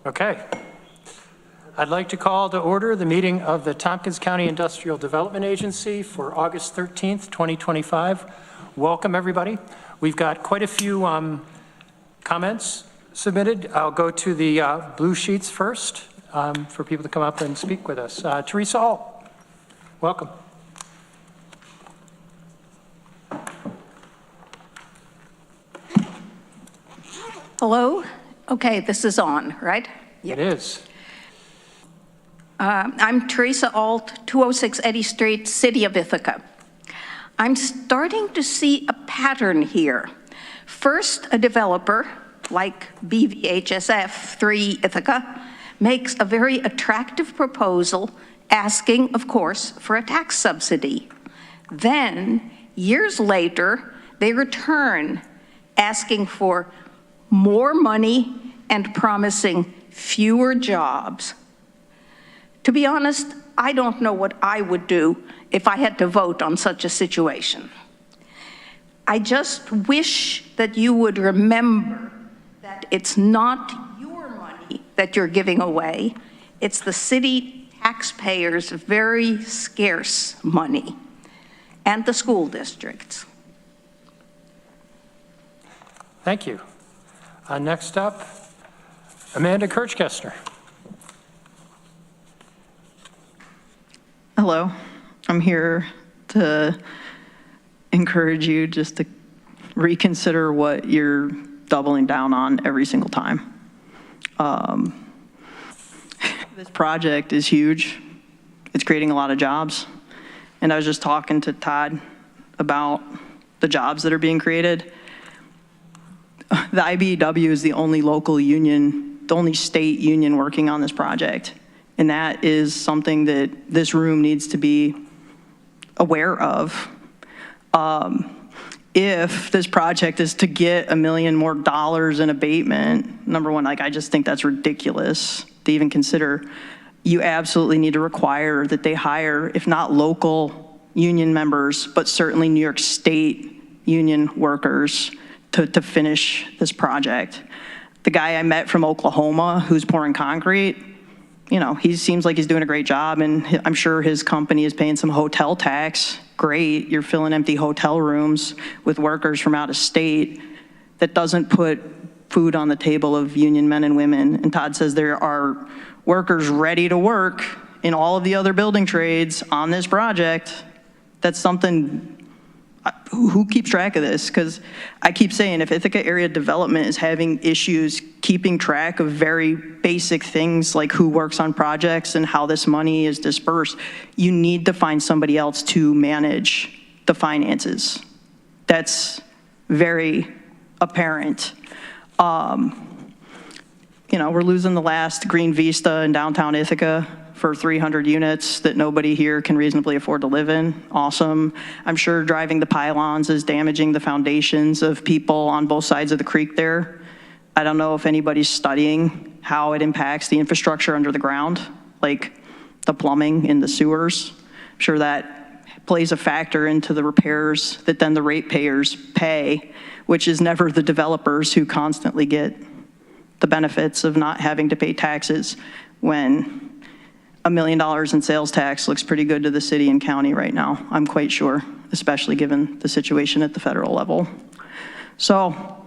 Okay. I'd like to call to order the meeting of the Tompkins County Industrial Development Agency for August 13th, 2025. Welcome, everybody. We've got quite a few comments submitted. I'll go to the blue sheets first for people to come up and speak with us. Teresa Alt, welcome. Hello? Okay, this is on, right? It is. I'm Teresa Alt, 206 Eddy Street, City of Ithaca. I'm starting to see a pattern here. First, a developer, like BVHSF 3 Ithaca, makes a very attractive proposal asking, of course, for a tax subsidy. Then, years later, they return asking for more money and promising fewer jobs. To be honest, I don't know what I would do if I had to vote on such a situation. I just wish that you would remember that it's not your money that you're giving away, it's the city taxpayers' very scarce money, and the school districts. Thank you. Next up, Amanda Kirchkester. Hello, I'm here to encourage you just to reconsider what you're doubling down on every single time. This project is huge. It's creating a lot of jobs. And I was just talking to Todd about the jobs that are being created. The IBEW is the only local union, the only state union working on this project. And that is something that this room needs to be aware of. If this project is to get $1 million more in abatement, number one, I just think that's ridiculous to even consider. You absolutely need to require that they hire, if not local union members, but certainly New York State union workers to finish this project. The guy I met from Oklahoma who's pouring concrete, you know, he seems like he's doing a great job, and I'm sure his company is paying some hotel tax. Great, you're filling empty hotel rooms with workers from out of state. That doesn't put food on the table of union men and women. And Todd says there are workers ready to work in all of the other building trades on this project. That's something. Who keeps track of this? Because I keep saying if Ithaca area development is having issues keeping track of very basic things like who works on projects and how this money is dispersed, you need to find somebody else to manage the finances. That's very apparent. You know, we're losing the last Green Vista in downtown Ithaca for 300 units that nobody here can reasonably afford to live in. Awesome. I'm sure driving the pylons is damaging the foundations of people on both sides of the creek there. I don't know if anybody's studying how it impacts the infrastructure under the ground, like the plumbing in the sewers. I'm sure that plays a factor into the repairs that then the ratepayers pay, which is never the developers who constantly get the benefits of not having to pay taxes when $1 million in sales tax looks pretty good to the city and county right now, I'm quite sure, especially given the situation at the federal level. So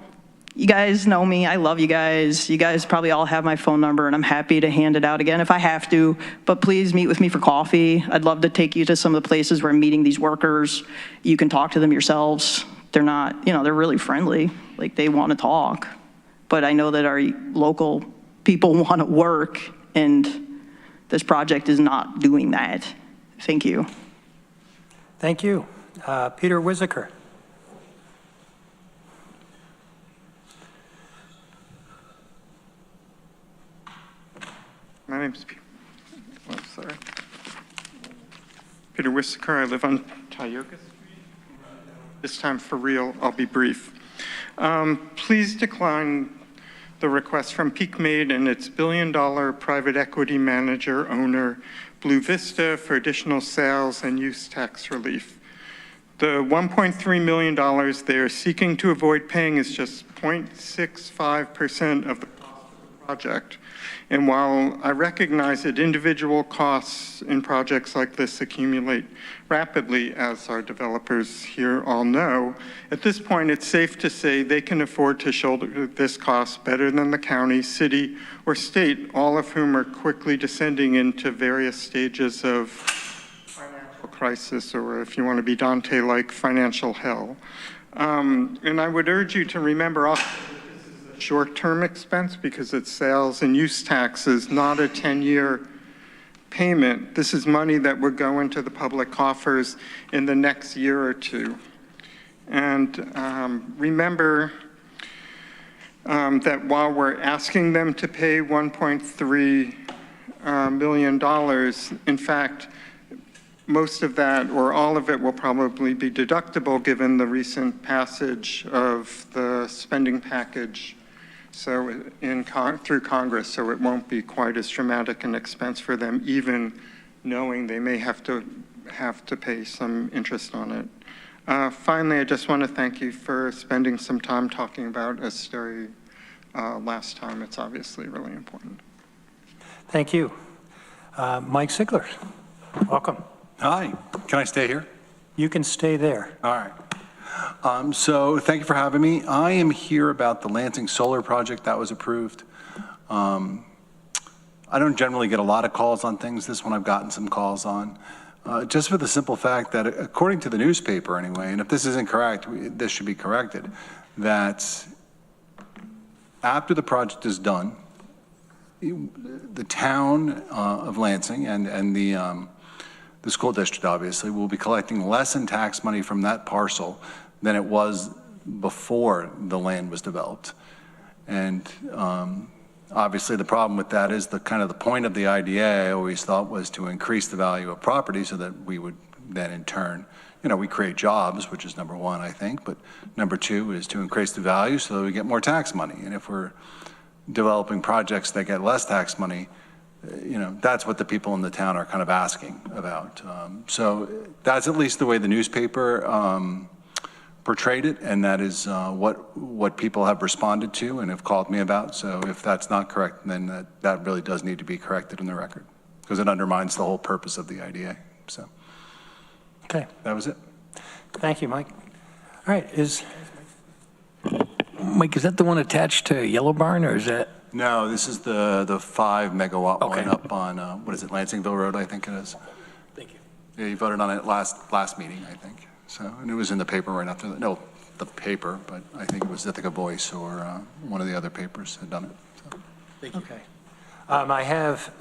you guys know me, I love you guys. You guys probably all have my phone number, and I'm happy to hand it out again if I have to, but please meet with me for coffee. I'd love to take you to some of the places where I'm meeting these workers. You can talk to them yourselves. They're not, you know, they're really friendly, like they want to talk, but I know that our local people want to work, and this project is not doing that. Thank you. Thank you. Peter Whiziker. My name's Peter Whiziker. I live on Tioga Street. This time for real, I'll be brief. Please decline the request from PeakMade and its billion-dollar private equity manager owner, Blue Vista, for additional sales and use tax relief. The $1.3 million they are seeking to avoid paying is just 0.65% of the cost of the project. And while I recognize that individual costs in projects like this accumulate rapidly, as our developers here all know, at this point it's safe to say they can afford to shoulder this cost better than the county, city, or state, all of whom are quickly descending into various stages of financial crisis, or if you want to be Dante-like, financial hell. And I would urge you to remember also short-term expense because it's sales and use taxes, not a 10-year payment. This is money that would go into the public coffers in the next year or two. And remember that while we're asking them to pay $1.3 million, in fact, most of that or all of it will probably be deductible given the recent passage of the spending package through Congress, so it won't be quite as dramatic an expense for them, even knowing they may have to pay some interest on it. Finally, I just want to thank you for spending some time talking about Asteri last time. It's obviously really important. Thank you. Mike Sigler, welcome. Hi, can I stay here? You can stay there. All right. So thank you for having me. I am here about the Lansing Solar Project that was approved. I don't generally get a lot of calls on things. This one I've gotten some calls on. Just for the simple fact that according to the newspaper anyway, and if this isn't correct, this should be corrected, that after the project is done, the town of Lansing and the school district obviously will be collecting less in tax money from that parcel than it was before the land was developed. And obviously the problem with that is the point of the IDA I always thought was to increase the value of property so that we would then in turn, we create jobs, which is number one, I think, but number two is to increase the value so that we get more tax money. And if we're developing projects that get less tax money, that's what the people in the town are kind of asking about. So that's at least the way the newspaper portrayed it, and that is what people have responded to and have called me about. So if that's not correct, then that really does need to be corrected in the record because it undermines the whole purpose of the IDA. So, okay, that was it. Thank you, Mike. All right, Mike, is that the one attached to Yellow Barn, or is that? No, this is the 5 megawatt Okay. one up on what is it, Lansingville Road, I think it is. Thank you. Yeah, you voted on it last meeting, I think. So, and it was in the paper right after that. No, the paper, but I think it was Ithaca Voice or one of the other papers had done it. So. Thank you. okay. I have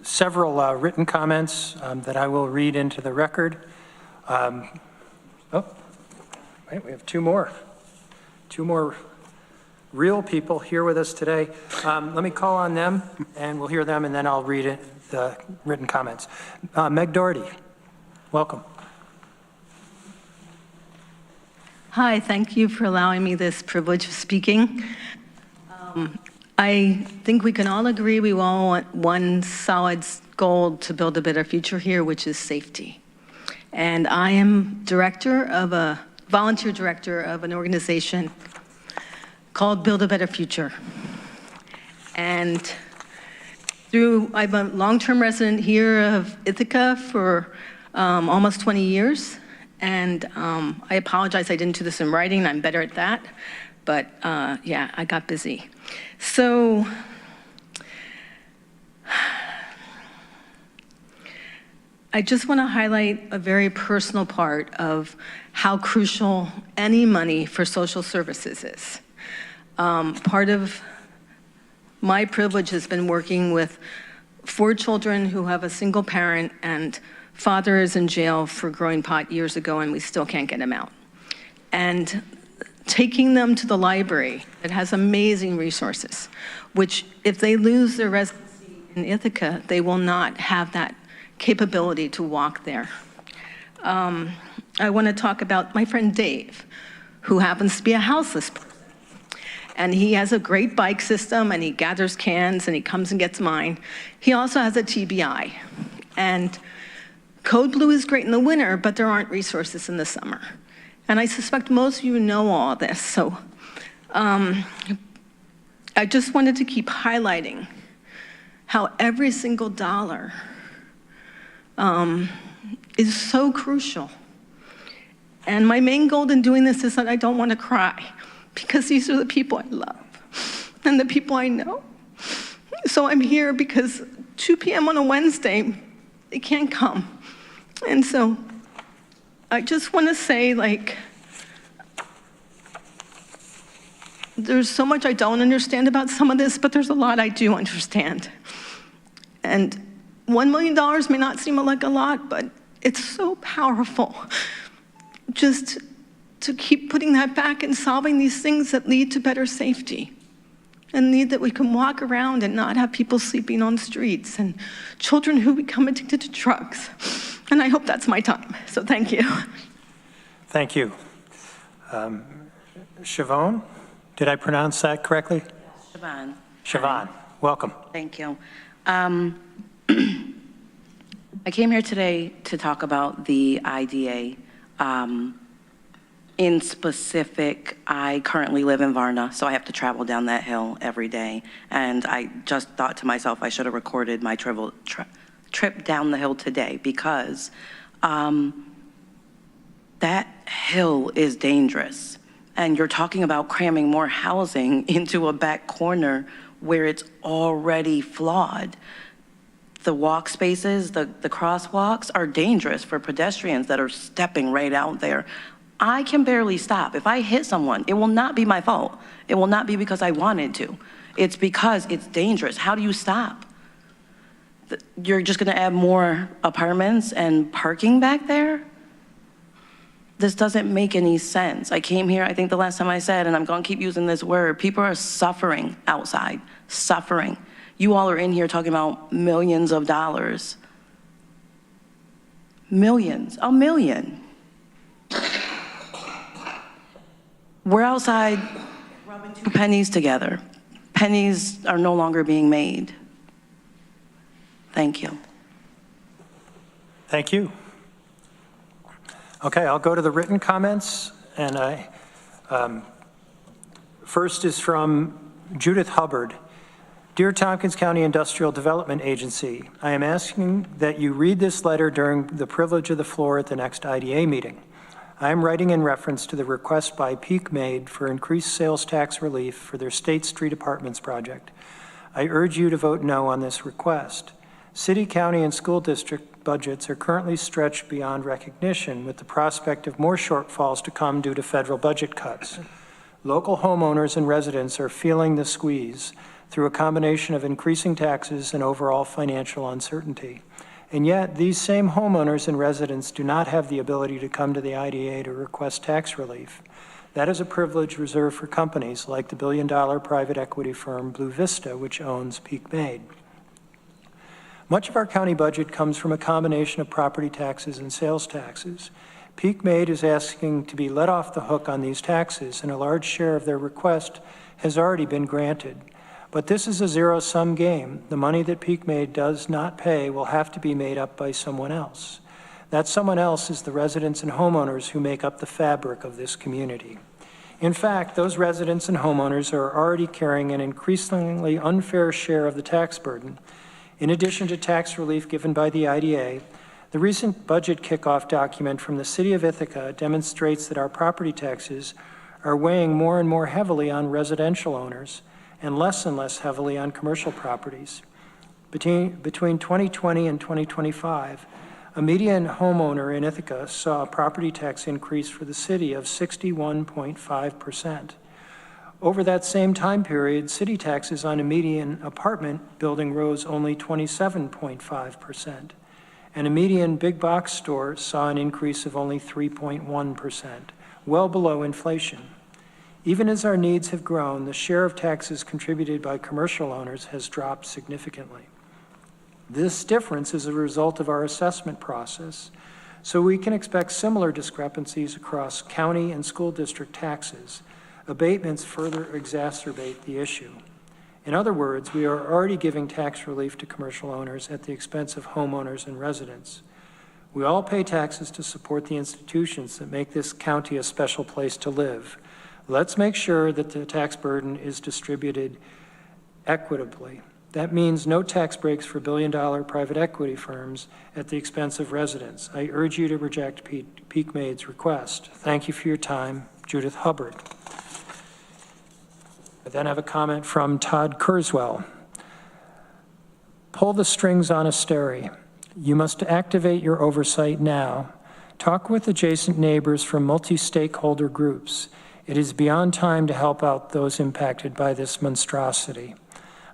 several written comments that I will read into the record. Wait, we have two more real people here with us today. Let me call on them and we'll hear them and then I'll read it, the written comments. Meg Doherty, welcome. Hi, thank you for allowing me this privilege of speaking. I think we can all agree we all want one solid goal to build a better future here, which is safety. And I am volunteer director of an organization called Build a Better Future. And I'm a long-term resident here of Ithaca for almost 20 years. And I apologize I didn't do this in writing. I'm better at that. But yeah, I got busy. So I just want to highlight a very personal part of how crucial any money for social services is. Part of my privilege has been working with 4 children who have a single parent, and father is in jail for growing pot years ago, and we still can't get him out. And taking them to the library that has amazing resources, which if they lose their residency in Ithaca, they will not have that capability to walk there. I want to talk about my friend Dave, who happens to be a houseless person. And he has a great bike system, and he gathers cans, and he comes and gets mine. He also has a TBI. And Code Blue is great in the winter, but there aren't resources in the summer. And I suspect most of you know all this. So I just wanted to keep highlighting how every single dollar is so crucial. And my main goal in doing this is that I don't want to cry, because these are the people I love and the people I know. So I'm here because 2 p.m. on a Wednesday, they can't come. And so I just want to say, like, there's so much I don't understand about some of this, but there's a lot I do understand. And $1 million may not seem like a lot, but it's so powerful just to keep putting that back and solving these things that lead to better safety and need that we can walk around and not have people sleeping on streets and children who become addicted to drugs. And I hope that's my time, so thank you. Thank you. Siobhan, did I pronounce that correctly? Siobhan. Siobhan, welcome. Thank you. I came here today to talk about the IDA. In specific, I currently live in Varna, so I have to travel down that hill every day. And I just thought to myself, I should have recorded my trip down the hill today, because that hill is dangerous. And you're talking about cramming more housing into a back corner where it's already flawed. The walk spaces, the crosswalks are dangerous for pedestrians that are stepping right out there. I can barely stop. If I hit someone, it will not be my fault. It will not be because I wanted to. It's because it's dangerous. How do you stop? You're just gonna add more apartments and parking back there? This doesn't make any sense. I came here, I think the last time I said, and I'm gonna keep using this word, people are suffering outside, suffering. You all are in here talking about millions of dollars. Millions, $1 million. We're outside rubbing 2 pennies together. Pennies are no longer being made. Thank you. Thank you. Okay, I'll go to the written comments, and first is from Judith Hubbard. Dear Tompkins County Industrial Development Agency, I am asking that you read this letter during the privilege of the floor at the next IDA meeting. I am writing in reference to the request by Peak made for increased sales tax relief for their State Street Apartments project. I urge you to vote no on this request. City, county, and school district budgets are currently stretched beyond recognition, with the prospect of more shortfalls to come due to federal budget cuts. Local homeowners and residents are feeling the squeeze through a combination of increasing taxes and overall financial uncertainty. And yet, these same homeowners and residents do not have the ability to come to the IDA to request tax relief. That is a privilege reserved for companies like the billion-dollar private equity firm Blue Vista, which owns Peak Made. Much of our county budget comes from a combination of property taxes and sales taxes. Peak Made is asking to be let off the hook on these taxes, and a large share of their request has already been granted. But this is a zero-sum game. The money that Peak Made does not pay will have to be made up by someone else. That someone else is the residents and homeowners who make up the fabric of this community. In fact, those residents and homeowners are already carrying an increasingly unfair share of the tax burden. In addition to tax relief given by the IDA, the recent budget kickoff document from the City of Ithaca demonstrates that our property taxes are weighing more and more heavily on residential owners and less heavily on commercial properties. Between 2020 and 2025, a median homeowner in Ithaca saw a property tax increase for the city of 61.5%. Over that same time period, city taxes on a median apartment building rose only 27.5%, and a median big box store saw an increase of only 3.1%, well below inflation. Even as our needs have grown, the share of taxes contributed by commercial owners has dropped significantly. This difference is a result of our assessment process, so we can expect similar discrepancies across county and school district taxes. Abatements further exacerbate the issue. In other words, we are already giving tax relief to commercial owners at the expense of homeowners and residents. We all pay taxes to support the institutions that make this county a special place to live. Let's make sure that the tax burden is distributed equitably. That means no tax breaks for billion-dollar private equity firms at the expense of residents. I urge you to reject Peakmade's request. Thank you for your time, Judith Hubbard. I then have a comment from Todd Kurzweil. Pull the strings on Asteri. You must activate your oversight now. Talk with adjacent neighbors from multi-stakeholder groups. It is beyond time to help out those impacted by this monstrosity.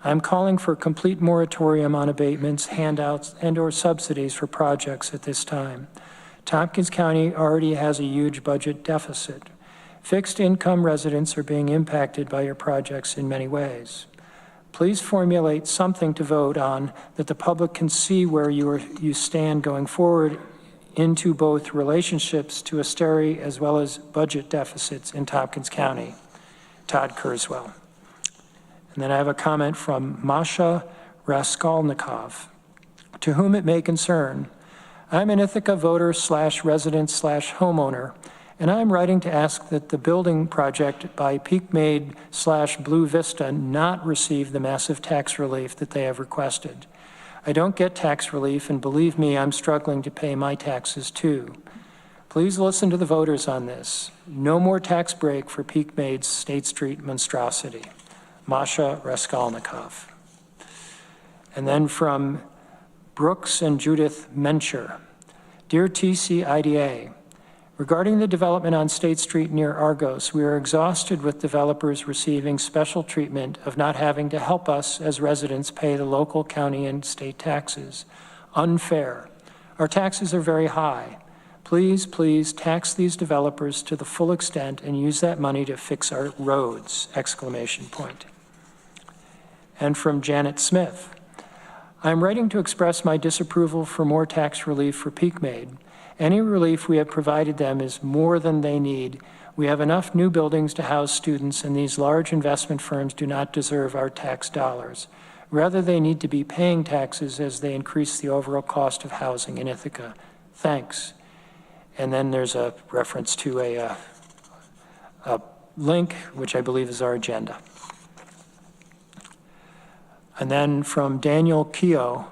I'm calling for a complete moratorium on abatements, handouts, and/or subsidies for projects at this time. Tompkins County already has a huge budget deficit. Fixed income residents are being impacted by your projects in many ways. Please formulate something to vote on that the public can see where you stand going forward into both relationships to Asteri as well as budget deficits in Tompkins County. Todd Kurzweil. And then I have a comment from Masha Raskolnikov. To whom it may concern, I'm an Ithaca voter / resident / homeowner, and I'm writing to ask that the building project by Peakmade / Blue Vista not receive the massive tax relief that they have requested. I don't get tax relief, and believe me, I'm struggling to pay my taxes too. Please listen to the voters on this. No more tax break for Peakmade's State Street monstrosity. Masha Raskolnikov. And then from Brooks and Judith Mencher. Dear TCIDA, regarding the development on State Street near Argos, we are exhausted with developers receiving special treatment of not having to help us as residents pay the local, county, and state taxes. Unfair. Our taxes are very high. Please, please tax these developers to the full extent and use that money to fix our roads, ! And from Janet Smith. I'm writing to express my disapproval for more tax relief for Peakmade. Any relief we have provided them is more than they need. We have enough new buildings to house students, and these large investment firms do not deserve our tax dollars. Rather, they need to be paying taxes as they increase the overall cost of housing in Ithaca. Thanks. And then there's a reference to a link, which I believe is our agenda. And then from Daniel Keogh.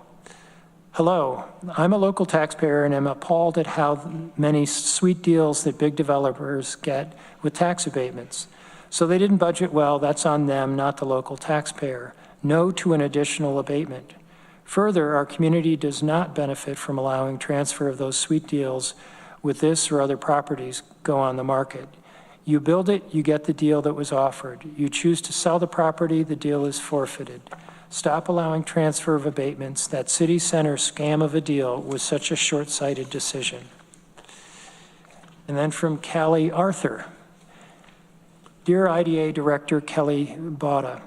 Hello, I'm a local taxpayer and am appalled at how many sweet deals that big developers get with tax abatements. So they didn't budget well, that's on them, not the local taxpayer. No to an additional abatement. Further, our community does not benefit from allowing transfer of those sweet deals with this or other properties go on the market. You build it, you get the deal that was offered. You choose to sell the property, the deal is forfeited. Stop allowing transfer of abatements. That city center scam of a deal was such a short-sighted decision. And then from Callie Arthur. Dear IDA Director Kelly Botta,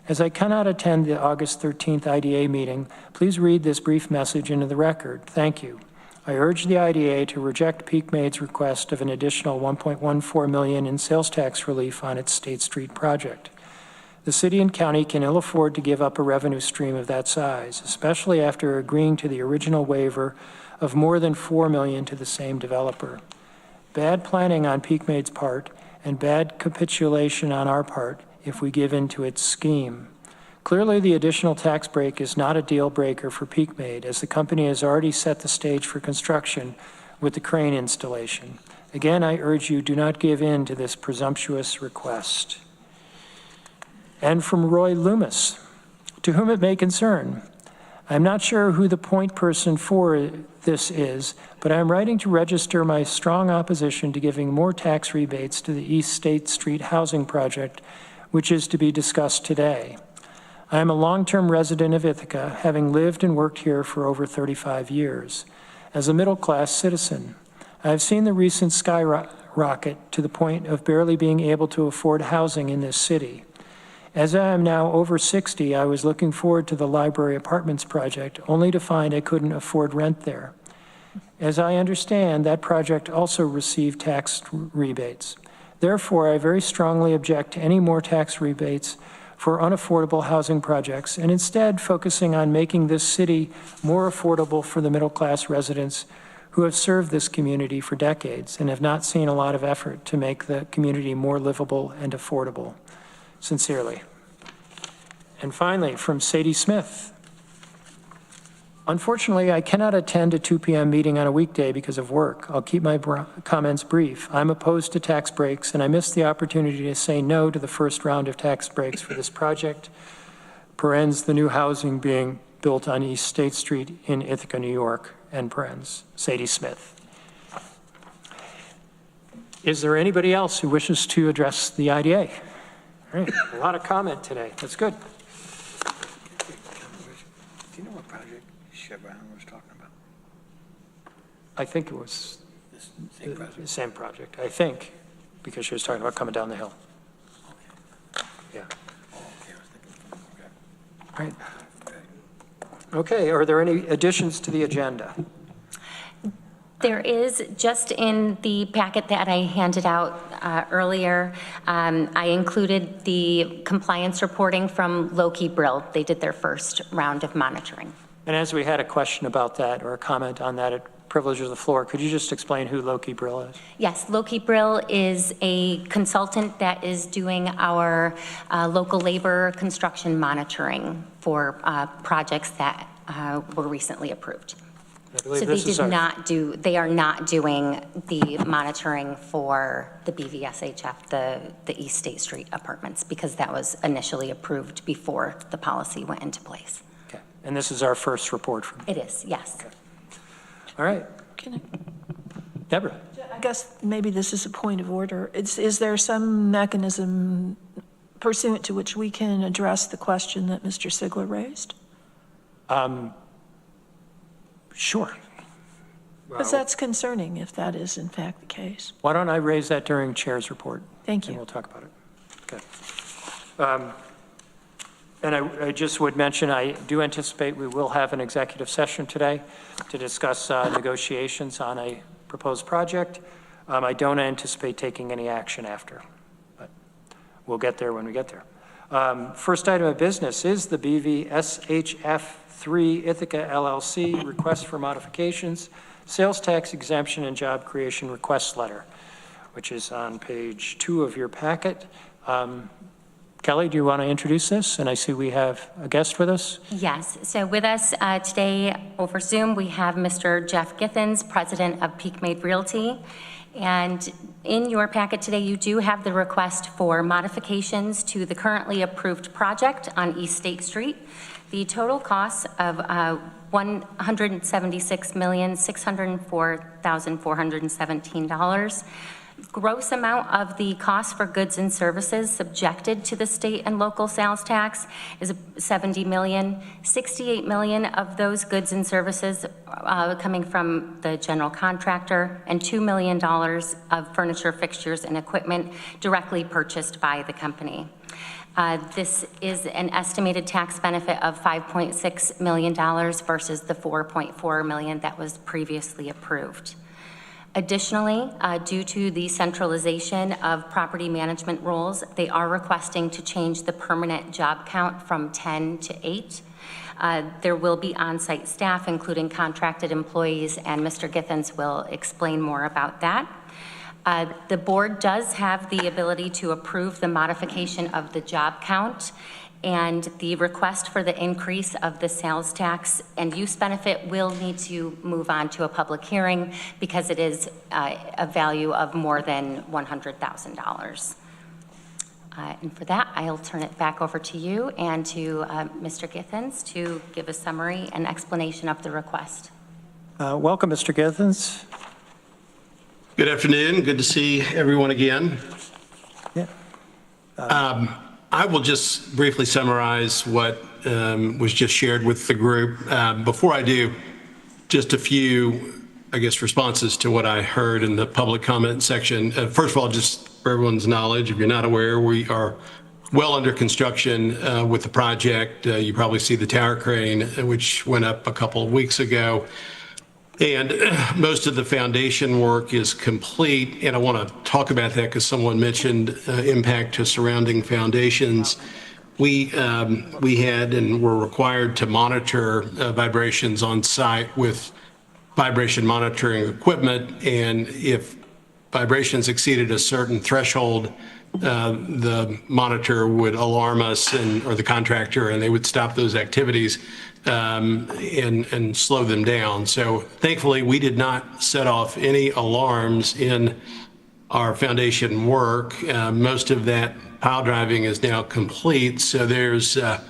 as I cannot attend the August 13th IDA meeting, please read this brief message into the record. Thank you. I urge the IDA to reject Peakmade's request of an additional $1.14 million in sales tax relief on its State Street project. The city and county can ill afford to give up a revenue stream of that size, especially after agreeing to the original waiver of more than $4 million to the same developer. Bad planning on Peakmade's part and bad capitulation on our part if we give in to its scheme. Clearly, the additional tax break is not a deal breaker for Peakmade, as the company has already set the stage for construction with the crane installation. Again, I urge you, do not give in to this presumptuous request. And from Roy Loomis, to whom it may concern. I'm not sure who the point person for this is, but I'm writing to register my strong opposition to giving more tax rebates to the East State Street housing project, which is to be discussed today. I am a long-term resident of Ithaca, having lived and worked here for over 35 years. As a middle-class citizen, I have seen the recent skyrocket to the point of barely being able to afford housing in this city. As I am now over 60, I was looking forward to the library apartments project, only to find I couldn't afford rent there. As I understand, that project also received tax rebates. Therefore, I very strongly object to any more tax rebates for unaffordable housing projects, and instead focusing on making this city more affordable for the middle-class residents who have served this community for decades and have not seen a lot of effort to make the community more livable and affordable. Sincerely. And finally, from Sadie Smith. Unfortunately, I cannot attend a 2 p.m. meeting on a weekday because of work. I'll keep my comments brief. I'm opposed to tax breaks, and I missed the opportunity to say no to the first round of tax breaks for this project, parens, the new housing being built on East State Street in Ithaca, New York, and parens, Sadie Smith. Is there anybody else who wishes to address the IDA? All right, a lot of comment today. That's good. Do you know what project Chevron was talking about? I think it was Same project? the same project, I think, because she was talking about coming down the hill. Yeah. Oh, okay, I was thinking, okay. All right. Okay, are there any additions to the agenda? There is, just in the packet that I handed out earlier, I included the compliance reporting from Loki Brill. They did their first round of monitoring. And as we had a question about that or a comment on that at privilege of the floor, could you just explain who Loki Brill is? Yes, Loki Brill is a consultant that is doing our local labor construction monitoring for projects that were recently approved. I believe So this is they are not doing the monitoring for the BVSHF, the East State Street apartments, because that was initially approved before the policy went into place. Okay, and this is our first report from. It is, yes. Okay. All right, Can I Deborah. I guess maybe this is a point of order. Is there some mechanism pursuant to which we can address the question that Mr. Sigler raised? Sure. Because that's concerning if that is in fact the case. Why don't I raise that during Chair's report? Thank And you. we'll talk about it. Okay. And I just would mention, I do anticipate we will have an executive session today to discuss negotiations on a proposed project. I don't anticipate taking any action after, but we'll get there when we get there. First item of business is the BVSHF 3 Ithaca LLC request for modifications, sales tax exemption and job creation request letter, which is on page 2 of your packet. Kelly, do you want to introduce this? And I see we have a guest with us. Yes, so with us today over Zoom, we have Mr. Jeff Githens, president of Peak Made Realty. And in your packet today, you do have the request for modifications to the currently approved project on East State Street. The total cost of $176,604,417. Gross amount of the cost for goods and services subjected to the state and local sales tax is $70 million. $68 million of those goods and services coming from the general contractor, and $2 million of furniture, fixtures, and equipment directly purchased by the company. This is an estimated tax benefit of $5.6 million versus the $4.4 million that was previously approved. Additionally, due to the centralization of property management roles, they are requesting to change the permanent job count from 10 to 8. There will be on-site staff, including contracted employees, and Mr. Githens will explain more about that. The board does have the ability to approve the modification of the job count, and the request for the increase of the sales tax and use benefit will need to move on to a public hearing because it is a value of more than $100,000. And for that, I'll turn it back over to you and to Mr. Githens to give a summary and explanation of the request. Welcome, Mr. Githens. Good afternoon. Good to see everyone again. Yeah. I will just briefly summarize what was just shared with the group. Before I do, just a few, I guess, responses to what I heard in the public comment section. First of all, just for everyone's knowledge, if you're not aware, we are well under construction with the project. You probably see the tower crane, which went up a couple of weeks ago. And most of the foundation work is complete, and I want to talk about that because someone mentioned impact to surrounding foundations. We had and were required to monitor vibrations on site with vibration monitoring equipment, and if vibrations exceeded a certain threshold, the monitor would alarm us or the contractor, and they would stop those activities and slow them down. So thankfully, we did not set off any alarms in our foundation work. Most of that pile driving is now complete. So there's, to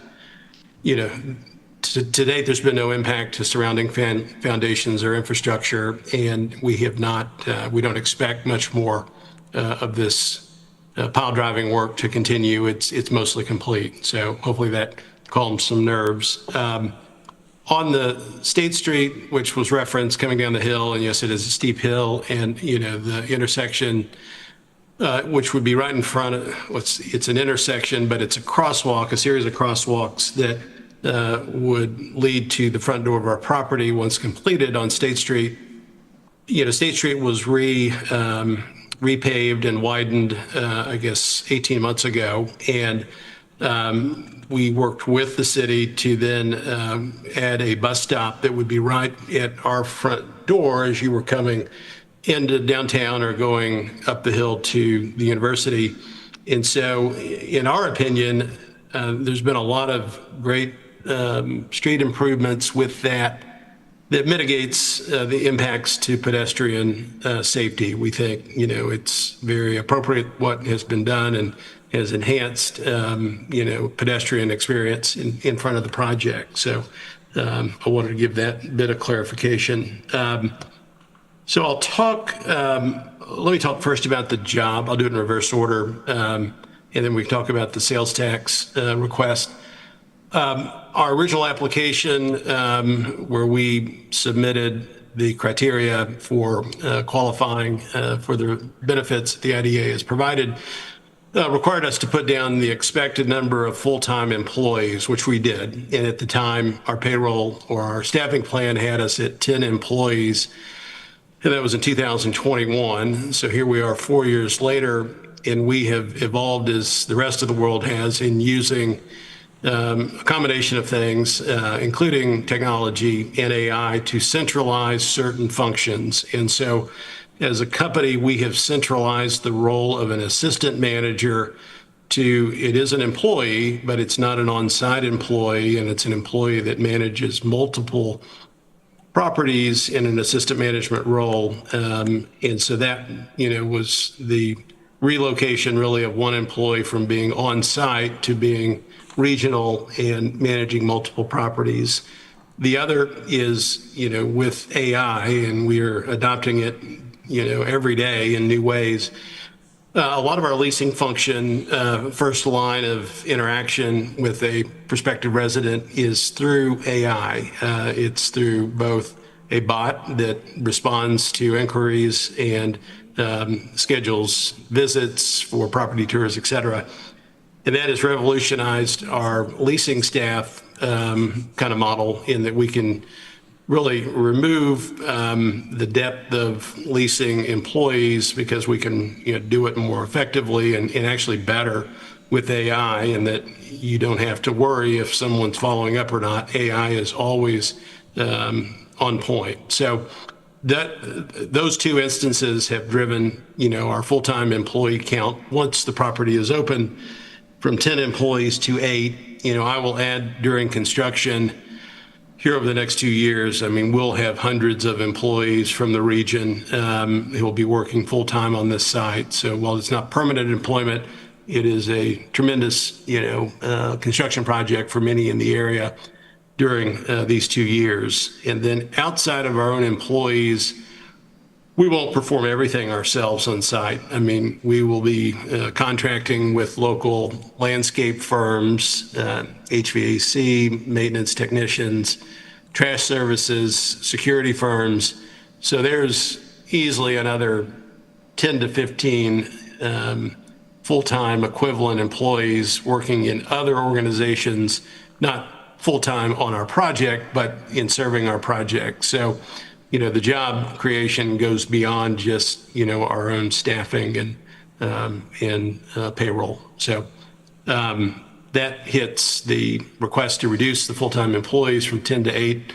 date, there's been no impact to surrounding foundations or infrastructure, and we have not, we don't expect much more of this pile driving work to continue. It's mostly complete. So hopefully that calms some nerves. On the State Street, which was referenced coming down the hill, and yes, it is a steep hill, and the intersection, which would be right in front of, it's an intersection, but it's a crosswalk, a series of crosswalks that would lead to the front door of our property once completed on State Street. State Street was repaved and widened, I guess, 18 months ago, and we worked with the city to then add a bus stop that would be right at our front door as you were coming into downtown or going up the hill to the university. And so, in our opinion, there's been a lot of great street improvements with that mitigates the impacts to pedestrian safety. We think, it's very appropriate what has been done and has enhanced, pedestrian experience in front of the project. So I wanted to give that bit of clarification. So I'll talk, let me talk first about the job. I'll do it in reverse order. And then we can talk about the sales tax request. Our original application, where we submitted the criteria for qualifying for the benefits the IDA has provided, required us to put down the expected number of full-time employees, which we did. And at the time, our payroll or our staffing plan had us at 10 employees, and that was in 2021. So here we are 4 years later, and we have evolved as the rest of the world has in using a combination of things, including technology and AI, to centralize certain functions. And so as a company, we have centralized the role of an assistant manager to, it is an employee, but it's not an on-site employee, and it's an employee that manages multiple properties in an assistant management role. And so that, was the relocation really of one employee from being on-site to being regional and managing multiple properties. The other is, with AI, and we're adopting it, every day in new ways. A lot of our leasing function, first line of interaction with a prospective resident is through AI. It's through both a bot that responds to inquiries and schedules visits for property tours, et cetera. And that has revolutionized our leasing staff kind of model in that we can really remove the depth of leasing employees because we can do it more effectively and actually better with AI, and that you don't have to worry if someone's following up or not. AI is always on point. So those two instances have driven our full-time employee count once the property is open from 10 employees to 8. I will add during construction here over the next 2 years, we'll have hundreds of employees from the region who will be working full-time on this site. So while it's not permanent employment, it is a tremendous, construction project for many in the area during these 2 years. And then outside of our own employees, we won't perform everything ourselves on site. We will be contracting with local landscape firms, HVAC, maintenance technicians, trash services, security firms. So there's easily another 10 to 15 full-time equivalent employees working in other organizations, not full-time on our project, but in serving our project. So the job creation goes beyond just, our own staffing and payroll. So that hits the request to reduce the full-time employees from 10 to 8.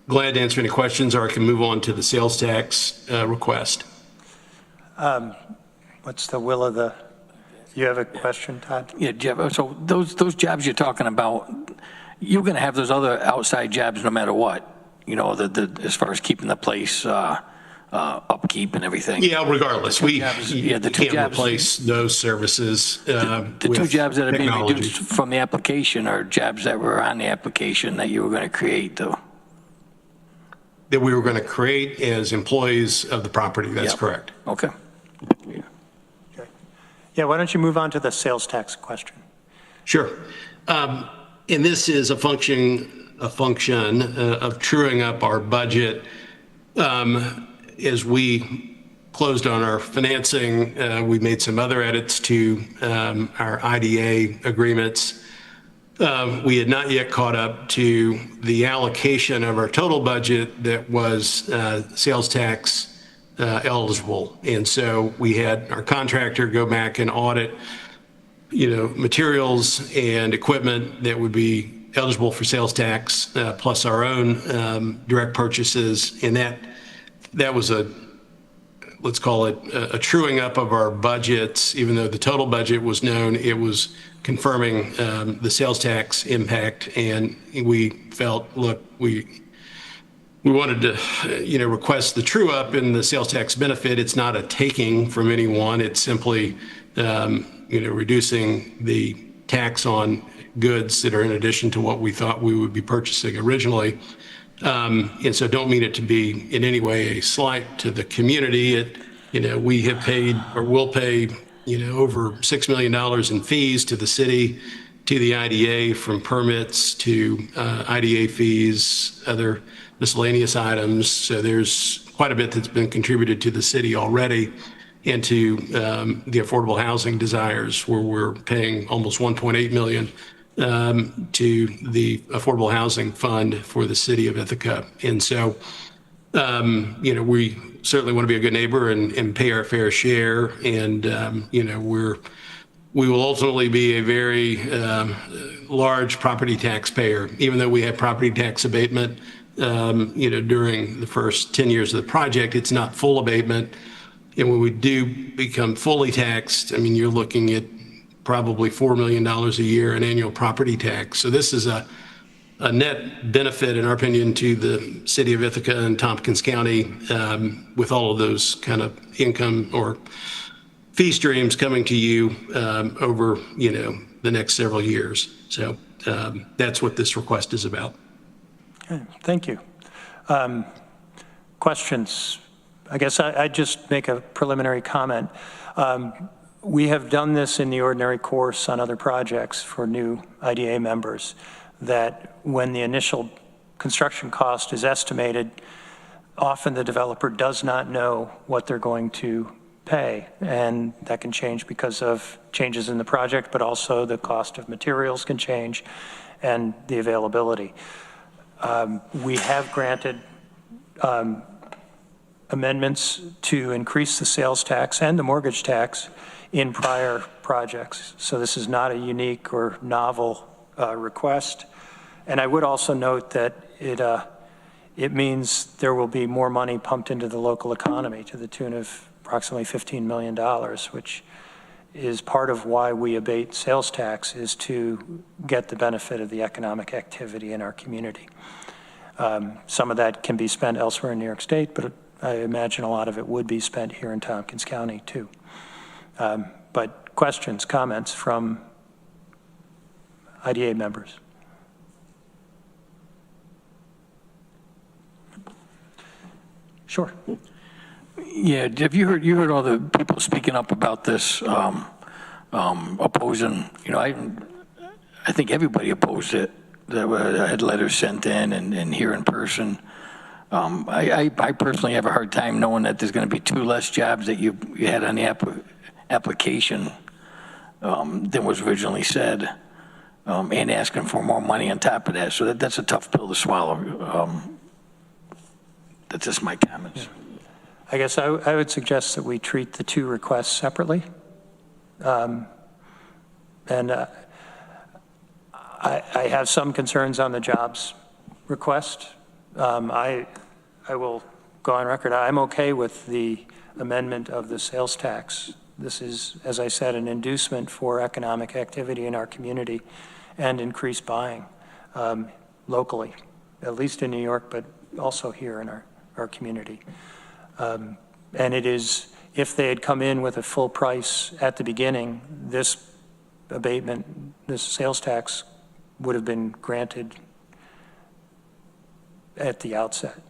Glad to answer any questions, or I can move on to the sales tax request. What's the will of the You have a question, Todd? Yeah, Jeff, so those jobs you're talking about, you're going to have those other outside jobs no matter what, you know, as far as keeping the place upkeep and everything. Yeah, regardless, we the two can't jobs- replace those services The two with jobs that are being technology. reduced from the application are jobs that were on the application that you were going to create, though. That we were going to create as employees of the property, that's Yep. correct. Okay. Yeah, why don't you move on to the sales tax question? Sure. And this is a function of truing up our budget. As we closed on our financing, we made some other edits to our IDA agreements. We had not yet caught up to the allocation of our total budget that was sales tax eligible. And so we had our contractor go back and audit, materials and equipment that would be eligible for sales tax, plus our own direct purchases. And that was let's call it a truing up of our budgets. Even though the total budget was known, it was confirming the sales tax impact. And we felt, look, we wanted to, request the true up in the sales tax benefit. It's not a taking from anyone. It's simply, reducing the tax on goods that are in addition to what we thought we would be purchasing originally. And so don't mean it to be in any way a slight to the community. We have paid or will pay, over $6 million in fees to the city, to the IDA, from permits to IDA fees, other miscellaneous items. So there's quite a bit that's been contributed to the city already, and to the affordable housing desires, where we're paying almost $1.8 million to the Affordable Housing Fund for the city of Ithaca. And so, we certainly want to be a good neighbor and pay our fair share. And, we will ultimately be a very large property taxpayer, even though we have property tax abatement, during the first 10 years of the project. It's not full abatement. And when we do become fully taxed, you're looking at probably $4 million a year in annual property tax. So this is a net benefit, in our opinion, to the city of Ithaca and Tompkins County, with all of those kind of income or fee streams coming to you over, the next several years. So that's what this request is about. Okay, thank you. Questions? I guess I'd just make a preliminary comment. We have done this in the ordinary course on other projects for new IDA members, that when the initial construction cost is estimated, often the developer does not know what they're going to pay. And that can change because of changes in the project, but also the cost of materials can change and the availability. We have granted amendments to increase the sales tax and the mortgage tax in prior projects. So this is not a unique or novel request. And I would also note that it means there will be more money pumped into the local economy to the tune of approximately $15 million, which is part of why we abate sales tax, is to get the benefit of the economic activity in our community. Some of that can be spent elsewhere in New York State, but I imagine a lot of it would be spent here in Tompkins County too. But questions, comments from IDA members? Sure. Yeah, have you heard all the people speaking up about this, opposing, I think everybody opposed it, that had letters sent in and here in person. I personally have a hard time knowing that there's going to be 2 less jobs that you had on the application than was originally said, and asking for more money on top of that. So that's a tough pill to swallow. That's just my comments. I guess I would suggest that we treat the 2 requests separately. And I have some concerns on the jobs request. I will go on record. I'm okay with the amendment of the sales tax This is, as I said, an inducement for economic activity in our community and increased buying locally, at least in New York, but also here in our community. And it is, if they had come in with a full price at the beginning, this abatement, this sales tax would have been granted at the outset.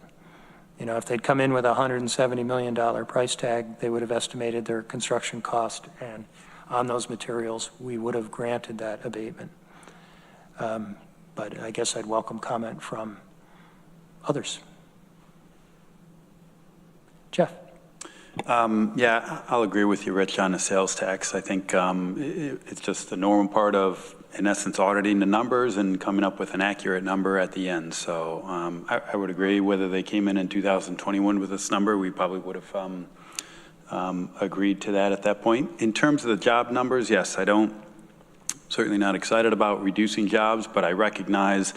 You know, if they'd come in with a $170 million price tag, they would have estimated their construction cost, and on those materials, we would have granted that abatement. But I guess I'd welcome comment from others. Jeff? Yeah, I'll agree with you, Rich, on the sales tax. I think it's just the normal part of, in essence, auditing the numbers and coming up with an accurate number at the end. So I would agree. Whether they came in 2021 with this number, we probably would have agreed to that at that point. In terms of the job numbers, yes, certainly not excited about reducing jobs, but I recognize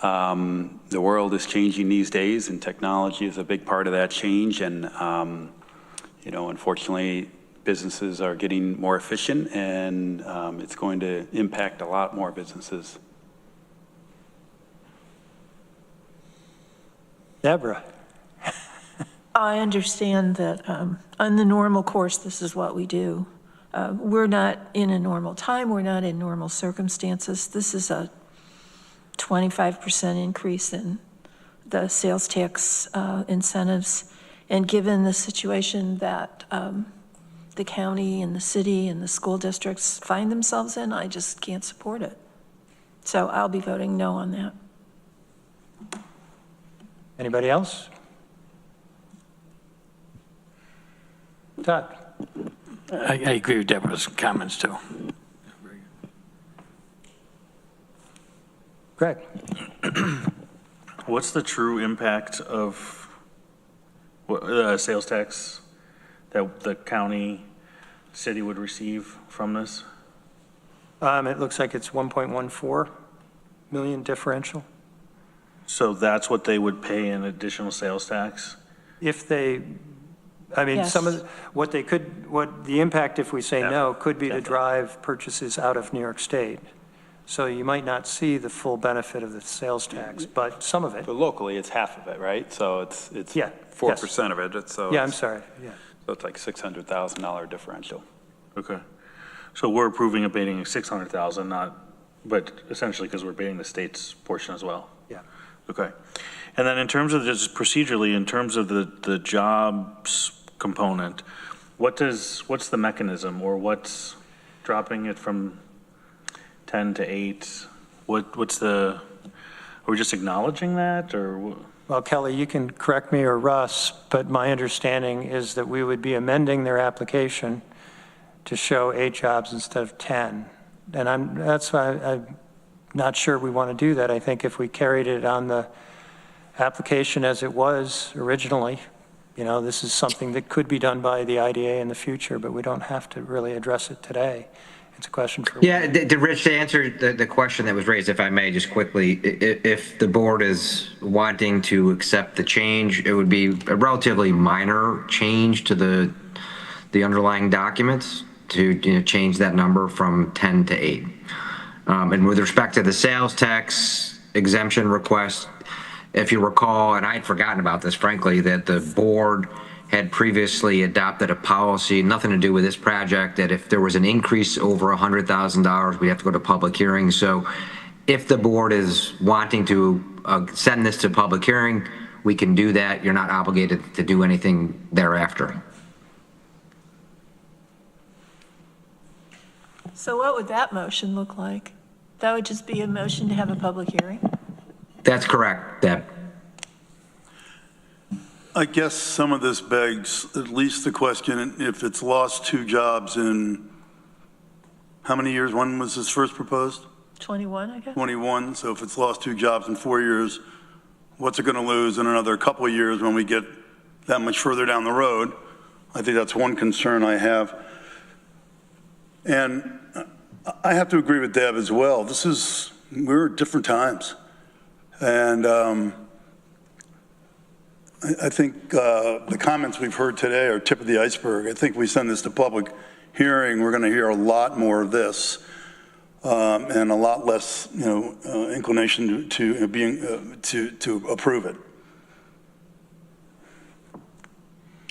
the world is changing these days, and technology is a big part of that change. And you know, unfortunately, businesses are getting more efficient, and it's going to impact a lot more businesses. Deborah? I understand that on the normal course, this is what we do. We're not in a normal time. We're not in normal circumstances. This is a 25% increase in the sales tax incentives. And given the situation that the county and the city and the school districts find themselves in, I just can't support it. So I'll be voting no on that. Anybody else? Todd? I agree with Deborah's comments too. Greg? What's the true impact of sales tax that the county, city would receive from this? It looks like it's 1.14 million differential. So that's what they would pay in additional sales tax? If they, I mean, Yes. some of what the impact, if we say no, could be to drive purchases out of New York State. So you might not see the full benefit of the sales tax, but some of it. But locally, it's half of it, right? So it's Yeah. 4% of it. So Yeah, I'm sorry, yeah. So it's like $600,000 differential. Okay. So we're approving abating 600,000, but essentially because we're abating the state's portion as well? Yeah. Okay. And then in terms of just procedurally, in terms of the jobs component, what's the mechanism, or what's dropping it from 10 to 8? Are we just acknowledging that, or? Well, Kelly, you can correct me, or Russ, but my understanding is that we would be amending their application to show 8 jobs instead of 10. And that's why I'm not sure we want to do that. I think if we carried it on the application as it was originally, you know, this is something that could be done by the IDA in the future, but we don't have to really address it today. It's a question for. Yeah, Rich, to answer the question that was raised, if I may, just quickly, if the board is wanting to accept the change, it would be a relatively minor change to the underlying documents to change that number from 10 to 8. And with respect to the sales tax exemption request, if you recall, and I had forgotten about this, frankly, that the board had previously adopted a policy, nothing to do with this project, that if there was an increase over $100,000, we'd have to go to public hearing. So if the board is wanting to send this to public hearing, we can do that. You're not obligated to do anything thereafter. So what would that motion look like? That would just be a motion to have a public hearing? That's correct, Deb. I guess some of this begs at least the question, if it's lost 2 jobs in how many years? When was this first proposed? 21, I guess? 21. So if it's lost 2 jobs in 4 years, what's it going to lose in another couple of years when we get that much further down the road? I think that's one concern I have. And I have to agree with Deb as well. We're at different times. And I think the comments we've heard today are tip of the iceberg. I think we send this to public hearing, we're going to hear a lot more of this, and a lot less, inclination to approve it.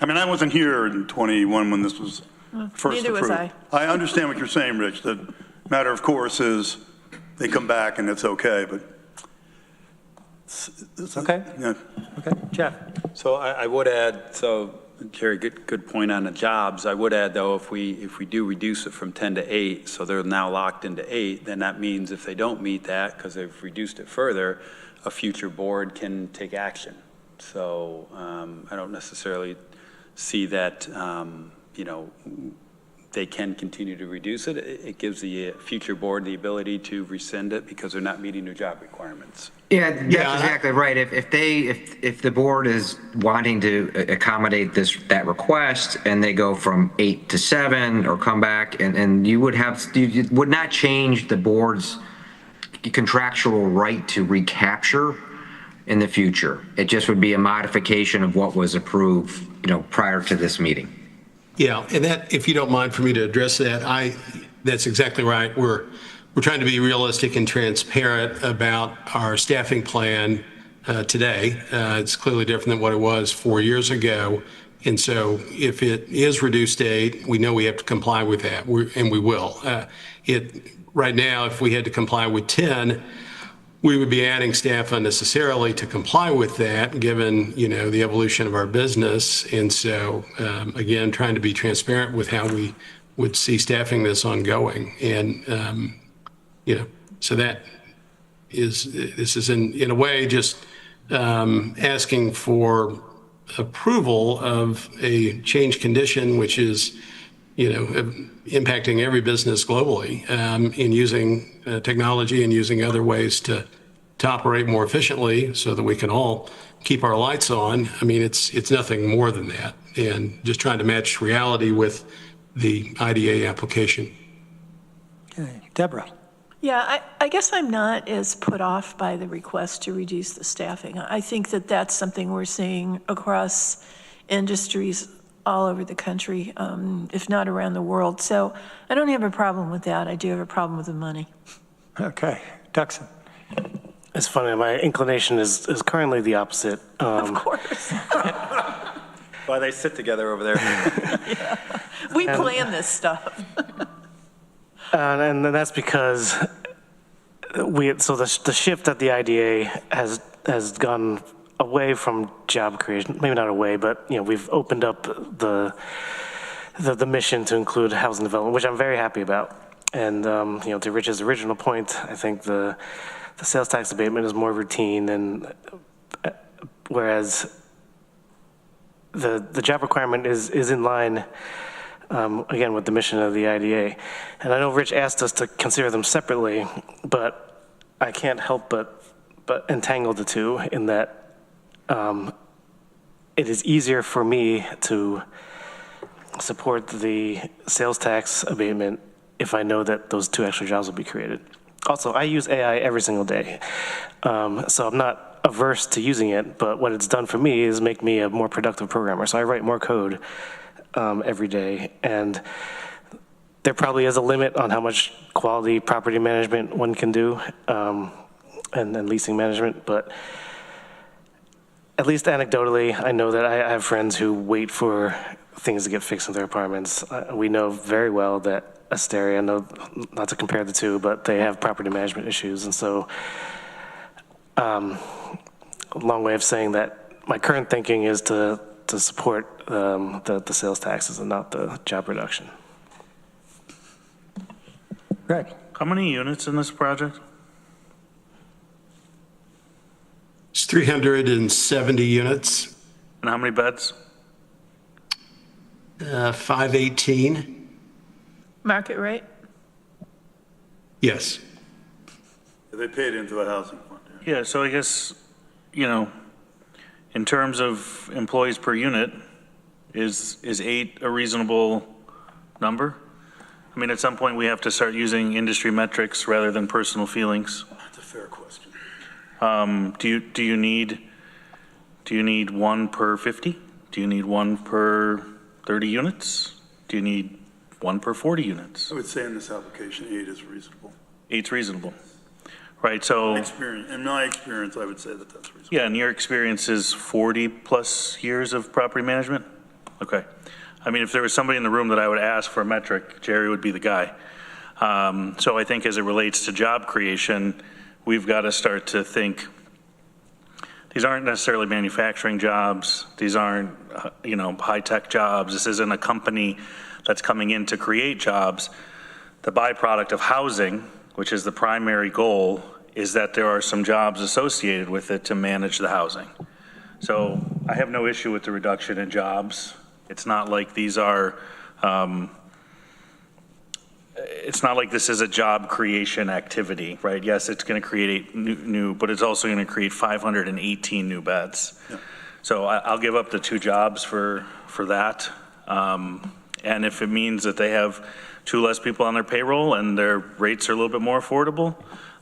I mean, I wasn't here in 21 when this was first Neither was approved. I understand what you're saying, Rich. The matter of course is they come back and it's okay, but it's Okay. Yeah. Okay, Jeff? So I would add, so Jerry, good point on the jobs. I would add though, if we do reduce it from 10 to 8, so they're now locked into 8, then that means if they don't meet that, because they've reduced it further, a future board can take action. So I don't necessarily see that, they can continue to reduce it. It gives the future board the ability to rescind it because they're not meeting their job requirements. Yeah, that's exactly right. If the board is wanting to accommodate that request and they go from 8 to 7 or come back and you would not change the board's contractual right to recapture in the future. It just would be a modification of what was approved, prior to this meeting. Yeah, and that, if you don't mind for me to address that, that's exactly right. We're trying to be realistic and transparent about our staffing plan today. It's clearly different than what it was 4 years ago. And so if it is reduced to 8, we know we have to comply with that, and we will. Right now, if we had to comply with 10, we would be adding staff unnecessarily to comply with that, given, the evolution of our business. And so, again, trying to be transparent with how we would see staffing this ongoing. And, so this is in a way just asking for approval of a change condition, which is, impacting every business globally, in using technology and using other ways to operate more efficiently so that we can all keep our lights on. I mean, it's nothing more than that, and just trying to match reality with the IDA application. Okay, Deborah? Yeah, I guess I'm not as put off by the request to reduce the staffing. I think that that's something we're seeing across industries all over the country, if not around the world. So I don't have a problem with that. I do have a problem with the money. Okay, Duxon? It's funny, my inclination is currently the opposite. Of course. Why they sit together over there. Yeah. We plan this stuff. And that's because the shift at the IDA has gone away from job creation, maybe not away, but we've opened up the mission to include housing development, which I'm very happy about. And to Rich's original point, I think the sales tax abatement is more routine, and whereas the job requirement is in line, again, with the mission of the IDA. And I know Rich asked us to consider them separately, but I can't help but entangle the two in that it is easier for me to support the sales tax abatement if I know that those 2 extra jobs will be created. Also, I use AI every single day, so I'm not averse to using it, but what it's done for me is make me a more productive programmer. So I write more code every day, and there probably is a limit on how much quality property management one can do, and leasing management, but at least anecdotally, I know that I have friends who wait for things to get fixed in their apartments. We know very well that Asteria, not to compare the two, but they have property management issues. And so, a long way of saying that my current thinking is to support the sales taxes and not the job reduction. Greg? How many units in this project? It's 370 units. And how many beds? 518. Market rate? Yes. They paid into a housing fund. Yeah, so I guess, in terms of employees per unit, is 8 a reasonable number? I mean, at some point, we have to start using industry metrics rather than personal feelings. That's a fair question. Do you need Do you need one per 50? Do you need one per 30 units? Do you need one per 40 units? I would say in this application, 8 is reasonable. 8's reasonable. Right, so, In my experience, I would say that that's reasonable. yeah, and your experience is 40-plus years of property management? Okay. I mean, if there was somebody in the room that I would ask for a metric, Jerry would be the guy. So I think as it relates to job creation, we've got to start to think, these aren't necessarily manufacturing jobs. These aren't, high-tech jobs. This isn't a company that's coming in to create jobs. The byproduct of housing, which is the primary goal, is that there are some jobs associated with it to manage the housing. So I have no issue with the reduction in jobs. It's not like these are, it's not like this is a job creation activity, right? Yes, it's going to create new, but it's also going to create 518 new beds. Yeah. So I'll give up the 2 jobs for that. And if it means that they have 2 less people on their payroll and their rates are a little bit more affordable,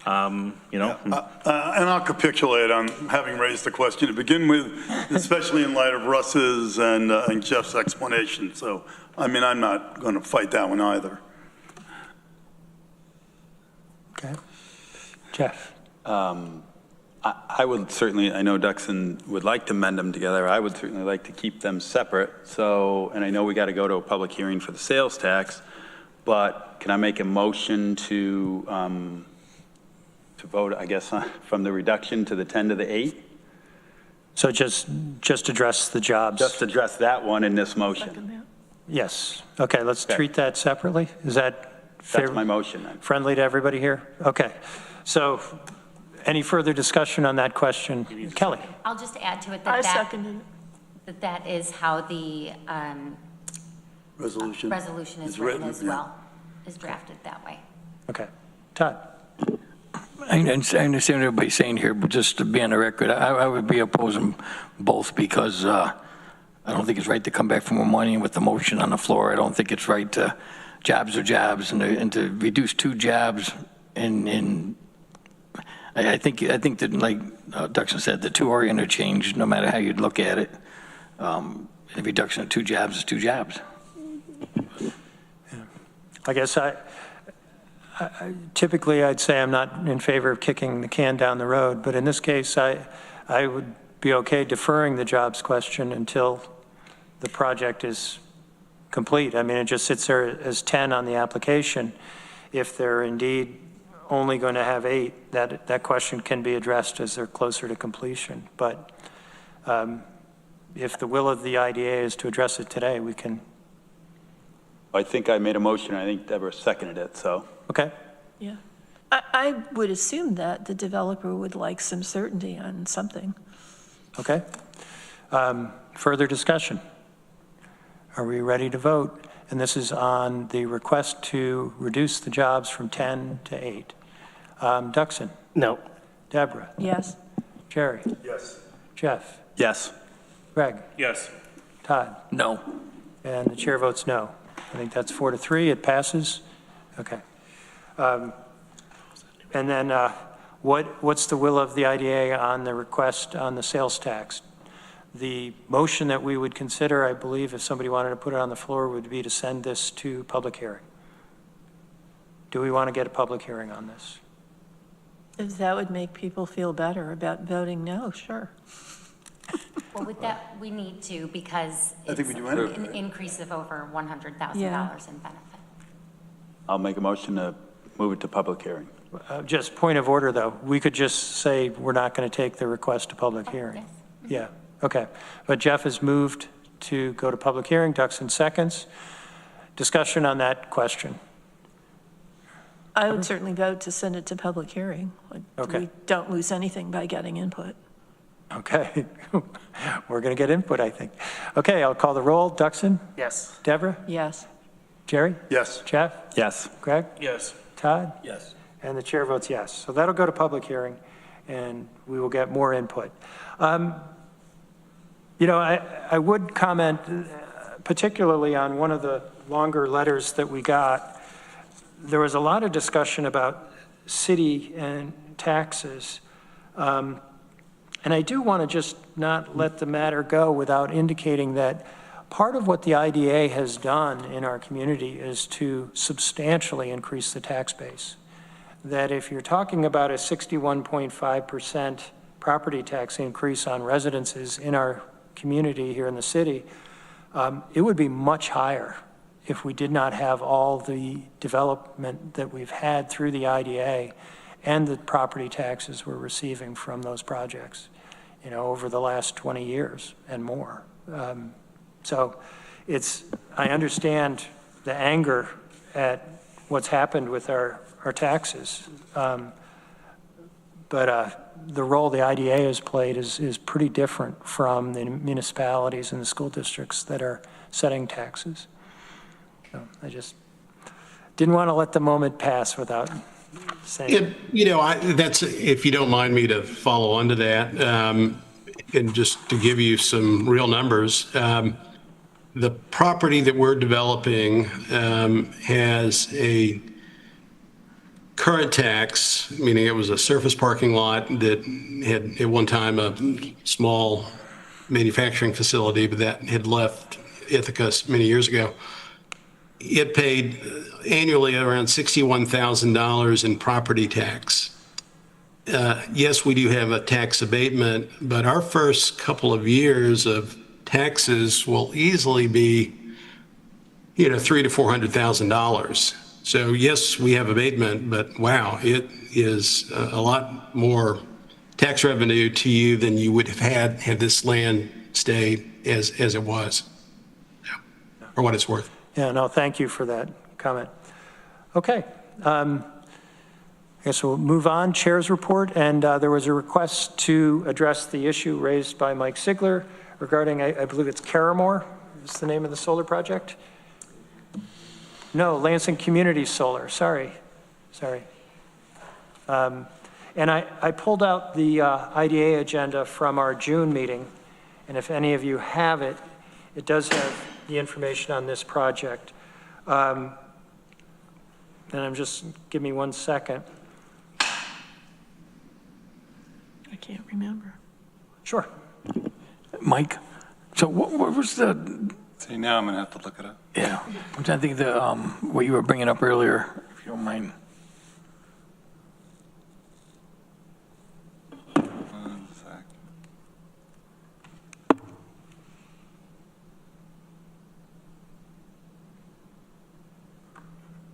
And I'll capitulate on having raised the question to begin with, especially in light of Russ's and Jeff's explanation. So, I mean, I'm not going to fight that one either. Okay. Jeff? I would certainly, I know Duxon would like to mend them together. I would certainly like to keep them separate. So, and I know we got to go to a public hearing for the sales tax, but can I make a motion to vote, I guess, from the reduction to the 10 to the 8? So just address the jobs. Just address that one in this motion. Yes. Okay, let's treat that separately. Is that fair? That's my motion then. Friendly to everybody here? Okay. So any further discussion on that question? Kelly? I'll just add to it I that seconded it. that is how the Resolution is written as well, is drafted that way. Okay. Todd? I understand what everybody's saying here, but just to be on the record, I would be opposing both because I don't think it's right to come back for more money with the motion on the floor. I don't think it's right to jobs are jobs and to reduce 2 jobs and I think that, like Duxon said, the 2 are interchanged no matter how you'd look at it. The reduction of 2 jobs is 2 jobs. Yeah. I guess typically I'd say I'm not in favor of kicking the can down the road, but in this case, I would be okay deferring the jobs question until the project is complete. I mean, it just sits there as 10 on the application. If they're indeed only going to have 8, that question can be addressed as they're closer to completion. But if the will of the IDA is to address it today, we can. I think I made a motion. I think Deborah seconded it, so. Okay. Yeah. I would assume that the developer would like some certainty on something. Okay. Further discussion? Are we ready to vote? And this is on the request to reduce the jobs from 10 to 8. Duxon? No. Deborah? Yes. Jerry? Yes. Jeff? Yes. Greg? yes. Todd? No. And the chair votes no. I think that's 4-3. It passes. Okay. And then what's the will of the IDA on the request on the sales tax? The motion that we would consider, I believe, if somebody wanted to put it on the floor, would be to send this to public hearing. Do we want to get a public hearing on this? If that would make people feel better about voting no, sure. Well, with that, we need to because I think it's we do anyway, an right? increase of over $100,000 Yeah. in benefit. I'll make a motion to move it to public hearing. Just point of order, though. We could just say we're not going to take the request to public hearing. Yes. Yeah, okay. But Jeff has moved to go to public hearing. Duxon seconds. Discussion on that question. I would certainly vote to send it to public hearing. Okay. We don't lose anything by getting input. Okay. We're going to get input, I think. Okay, I'll call the roll. Duxon? Yes. Deborah? Yes. Jerry? Yes. Jeff? Yes. Greg? Yes. Todd? Yes. And the chair votes yes. So that'll go to public hearing, and we will get more input. You know, I would comment particularly on one of the longer letters that we got. There was a lot of discussion about city and taxes. And I do want to just not let the matter go without indicating that part of what the IDA has done in our community is to substantially increase the tax base. That if you're talking about a 61.5% property tax increase on residences in our community here in the city, it would be much higher if we did not have all the development that we've had through the IDA and the property taxes we're receiving from those projects, you know, over the last 20 years and more. So I understand the anger at what's happened with our taxes. But the role the IDA has played is pretty different from the municipalities and the school districts that are setting taxes. So I just didn't want to let the moment pass without saying it. You know, that's, if you don't mind me to follow on to that, and just to give you some real numbers, the property that we're developing has a current tax, meaning it was a surface parking lot that had at one time a small manufacturing facility, but that had left Ithaca many years ago. It paid annually around $61,000 in property tax. Yes, we do have a tax abatement, but our first couple of years of taxes will easily be, you know, $300,000 to $400,000. So yes, we have abatement, but wow, it is a lot more tax revenue to you than you would have had this land stayed as it was, for what it's worth. Yeah, no, thank you for that comment. Okay. I guess we'll move on. Chair's report, and there was a request to address the issue raised by Mike Sigler regarding, I believe it's Caramore, is the name of the solar project? No, Lansing Community Solar, sorry. And I pulled out the IDA agenda from our June meeting, and if any of you have it, it does have the information on this project. And give me 1 second. I can't remember. Sure. Mike, so what was the... See, now I'm going to have to look it up. Yeah, I'm trying to think of what you were bringing up earlier, if you don't mind. One sec.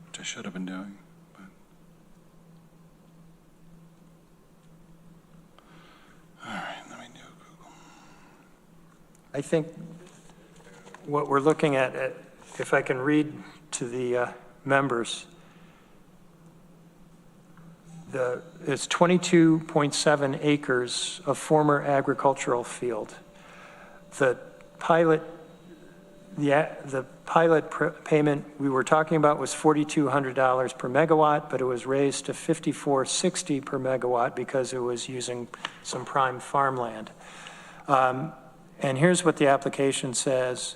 Which I should have been doing. But. All right, let me do Google. I think what we're looking at, if I can read to the members, it's 22.7 acres of former agricultural field. The pilot payment we were talking about was $4,200 per megawatt, but it was raised to $5,460 per megawatt because it was using some prime farmland. And here's what the application says.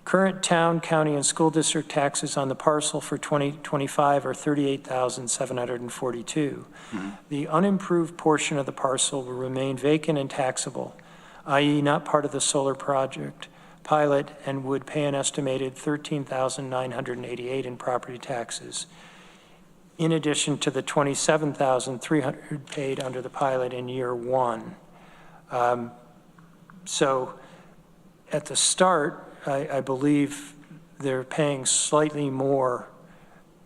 Current town, county, and school district taxes on the parcel for 2025 are $38,742. The unimproved portion of the parcel will remain vacant and taxable, i.e. not part of the solar project pilot, and would pay an estimated $13,988 in property taxes, in addition to the $27,300 paid under the pilot in year one. So at the start, I believe they're paying slightly more,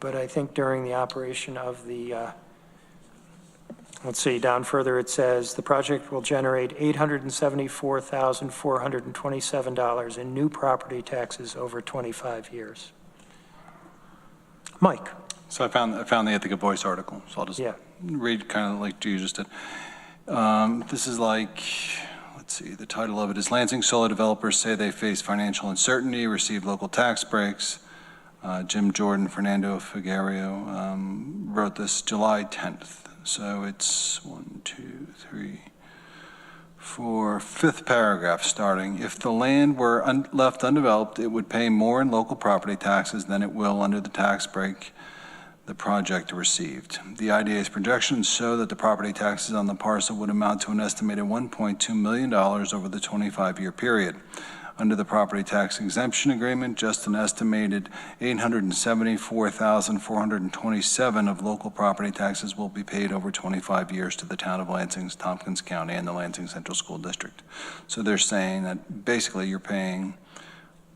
but I think during the operation of the, let's see, down further it says, the project will generate $874,427 in new property taxes over 25 years. Mike. So I found the Ithaca Voice article, so I'll just read kind of like you just did. This is like, let's see, the title of it is Lansing Solar Developers Say They Face Financial Uncertainty, Receive Local Tax Breaks. Jim Jordan, Fernando Figueroa wrote this July 10th. So it's 1, 2, 3, 4, fifth paragraph starting. If the land were left undeveloped, it would pay more in local property taxes than it will under the tax break the project received. The IDA's projections show that the property taxes on the parcel would amount to an estimated $1.2 million over the 25-year period. Under the property tax exemption agreement, just an estimated $874,427 of local property taxes will be paid over 25 years to the town of Lansing, Tompkins County, and the Lansing Central School District. So they're saying that basically you're paying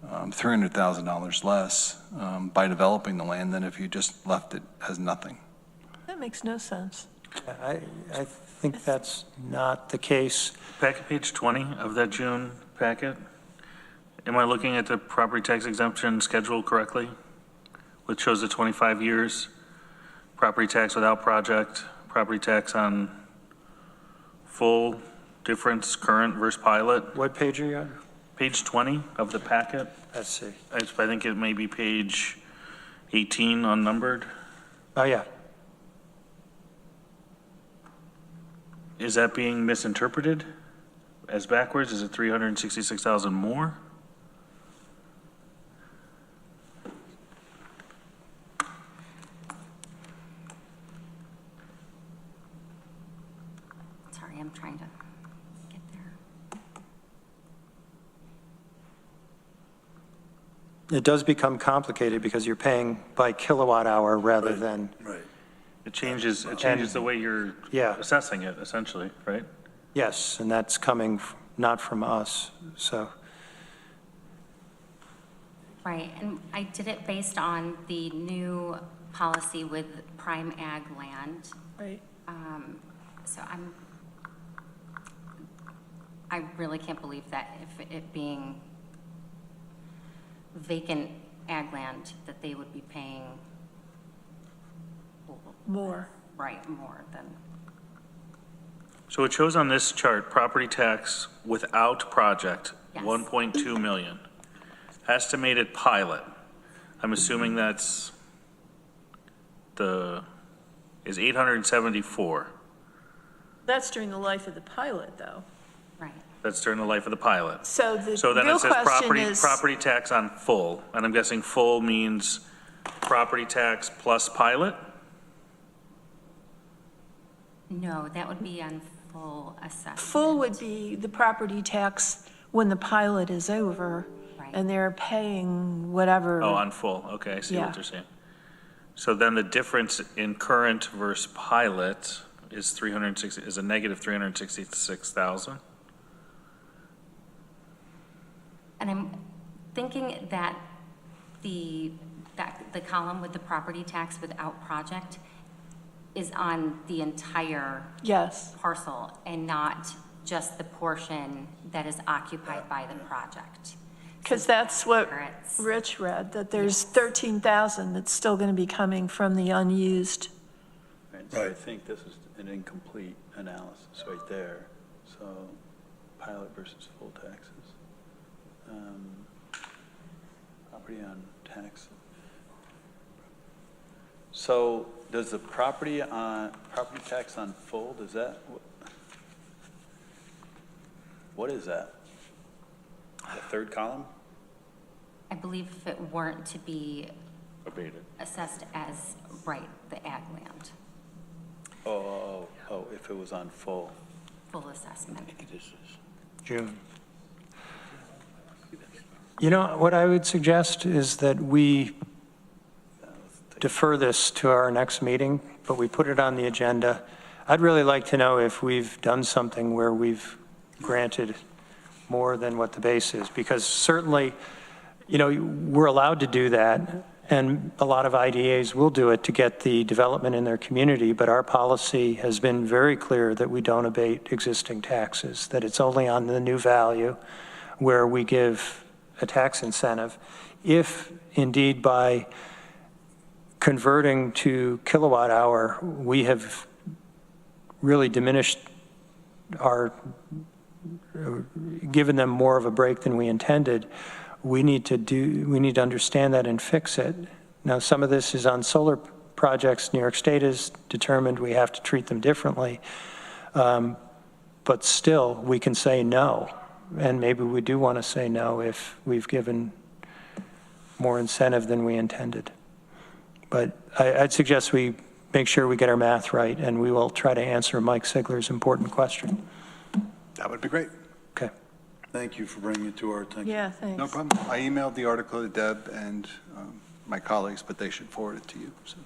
$300,000 less by developing the land than if you just left it as nothing. That makes no sense. I think that's not the case. Back at page 20 of that June packet, am I looking at the property tax exemption schedule correctly? Which shows the 25 years, property tax without project, property tax on full, difference, current versus pilot. What page are you on? Page 20 of the packet. Let's see. I think it may be page 18 unnumbered. Oh, yeah. Is that being misinterpreted as backwards? Is it 366,000 more? Sorry, I'm trying to get there. It does become complicated because you're paying by kilowatt hour rather than. Right. It changes the way you're assessing it, essentially, right? Yes, and that's coming not from us, so. Right, and I did it based on the new policy with prime ag land. Right. So I really can't believe that if it being vacant ag land, that they would be paying More. right, more than. So it shows on this chart, property tax without project, Yes. 1.2 million. Estimated pilot, I'm assuming is 874. That's during the life of the pilot, though. Right. That's during the life of the pilot. So the So then real it says question is, property tax on full, and I'm guessing full means property tax plus pilot? No, that would be on full assessment. full would be the property tax when the pilot is over, Right. and they're paying whatever. Oh, on full, okay, I see Yeah. what they're saying. So then the difference in current versus pilot is a negative 366,000? And I'm thinking that the column with the property tax without project is on the entire Yes. parcel and not just the portion that is occupied by the project. Because that's what It's- Rich read, that there's 13,000 that's still going to be coming from the unused. Right, so I think this is an incomplete analysis right there. So pilot versus full taxes. Property on tax. So does the property tax on full, does that, what is that? The third column? I believe if it weren't to be Abated. assessed as, right, the ag land, Oh, if it was on full. full assessment. June. You know, what I would suggest is that we defer this to our next meeting, but we put it on the agenda. I'd really like to know if we've done something where we've granted more than what the base is, because certainly, you know, we're allowed to do that, and a lot of IDAs will do it to get the development in their community, but our policy has been very clear that we don't abate existing taxes, that it's only on the new value where we give a tax incentive. If indeed by converting to kilowatt hour, we have really diminished given them more of a break than we intended, we need to understand that and fix it. Now, some of this is on solar projects. New York State has determined we have to treat them differently. But still, we can say no. And maybe we do want to say no if we've given more incentive than we intended. But I'd suggest we make sure we get our math right, and we will try to answer Mike Sigler's important question. That would be great. Okay. Thank you for bringing it to our attention. Yeah, thanks. No problem. I emailed the article to Deb and my colleagues, but they should forward it to you. So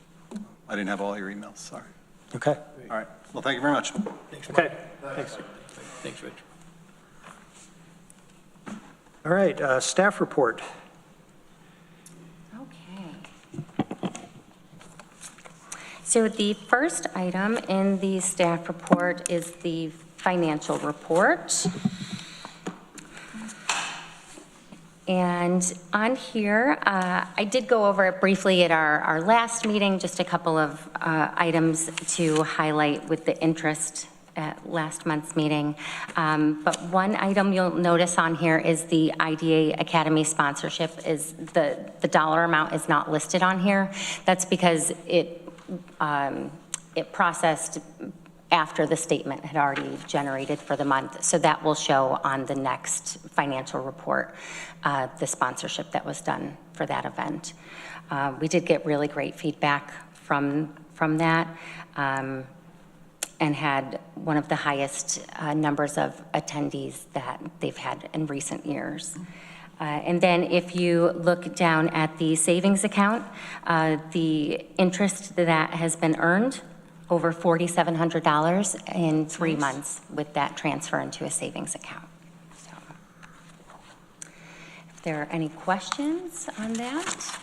I didn't have all your emails, sorry. Okay. All right. Well, thank you very much. Okay. Thanks. Thanks, Rich. All right, staff report. Okay. So the first item in the staff report is the financial report. And on here, I did go over it briefly at our last meeting, just a couple of items to highlight with the interest at last month's meeting. But one item you'll notice on here is the IDA Academy sponsorship. Is the dollar amount is not listed on here. That's because it processed after the statement had already generated for the month. So that will show on the next financial report, the sponsorship that was done for that event. We did get really great feedback from that, and had one of the highest numbers of attendees that they've had in recent years. And then if you look down at the savings account, the interest that has been earned, over $4,700 in 3 months with that transfer into a savings account. So, if there are any questions on that?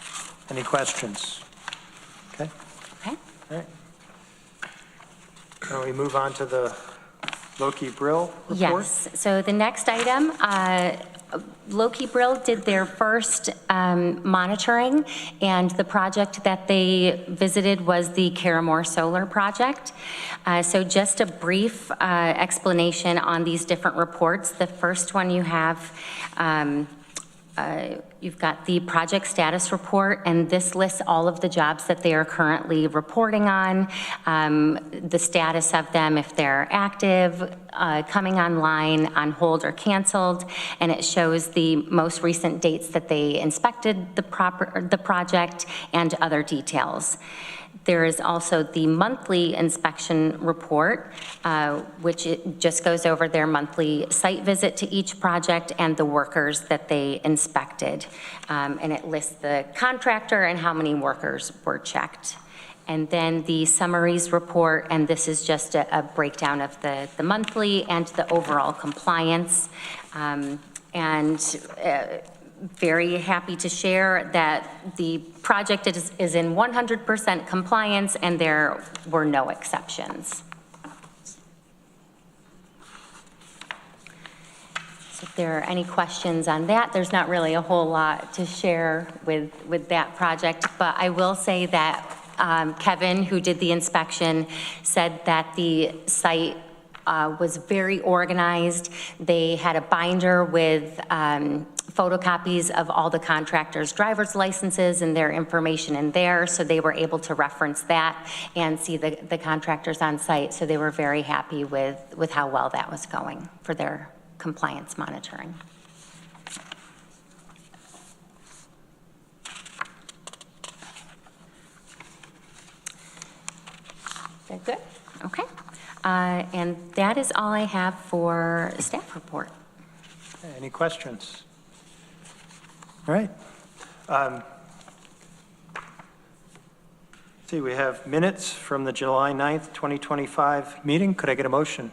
Any questions? Okay. Okay. All right. Now we move on to the Loki Brill report. Yes, so the next item, Loki Brill did their first monitoring, and the project that they visited was the Caramore Solar Project. So just a brief explanation on these different reports. The first one you have, you've got the project status report, and this lists all of the jobs that they are currently reporting on, the status of them, if they're active, coming online, on hold or canceled, and it shows the most recent dates that they inspected the project and other details. There is also the monthly inspection report, which it just goes over their monthly site visit to each project and the workers that they inspected. And it lists the contractor and how many workers were checked. And then the summaries report, and this is just a breakdown of the monthly and the overall compliance. Very happy to share that the project is in 100% compliance, and there were no exceptions. So if there are any questions on that, there's not really a whole lot to share with that project, but I will say that Kevin, who did the inspection, said that the site was very organized. They had a binder with photocopies of all the contractors' driver's licenses and their information in there, so they were able to reference that and see the contractors on site. So they were very happy with how well that was going for their compliance monitoring. Is that good? Okay. And that is all I have for staff report. Okay, any questions? All right. See, we have minutes from the July 9th, 2025 meeting. Could I get a motion?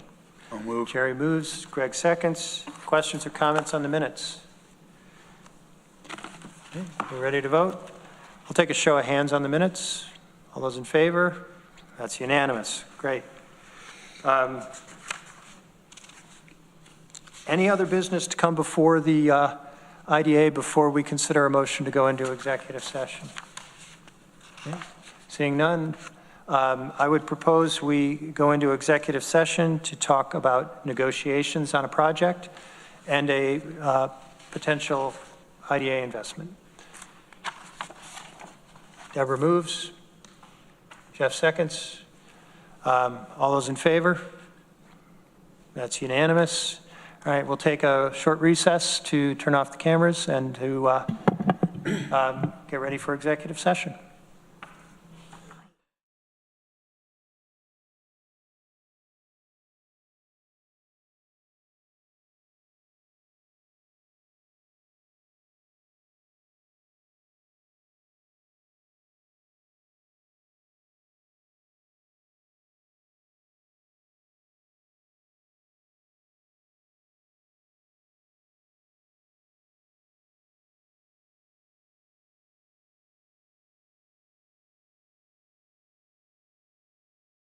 I'll move. Jerry moves, Greg seconds. Questions or comments on the minutes? Okay, you ready to vote? We'll take a show of hands on the minutes. All those in favor? That's unanimous. Great. Any other business to come before the IDA before we consider a motion to go into executive session? Okay. Seeing none, I would propose we go into executive session to talk about negotiations on a project and a potential IDA investment. Deborah moves. Jeff seconds. All those in favor? That's unanimous. All right, we'll take a short recess to turn off the cameras and to get ready for executive session.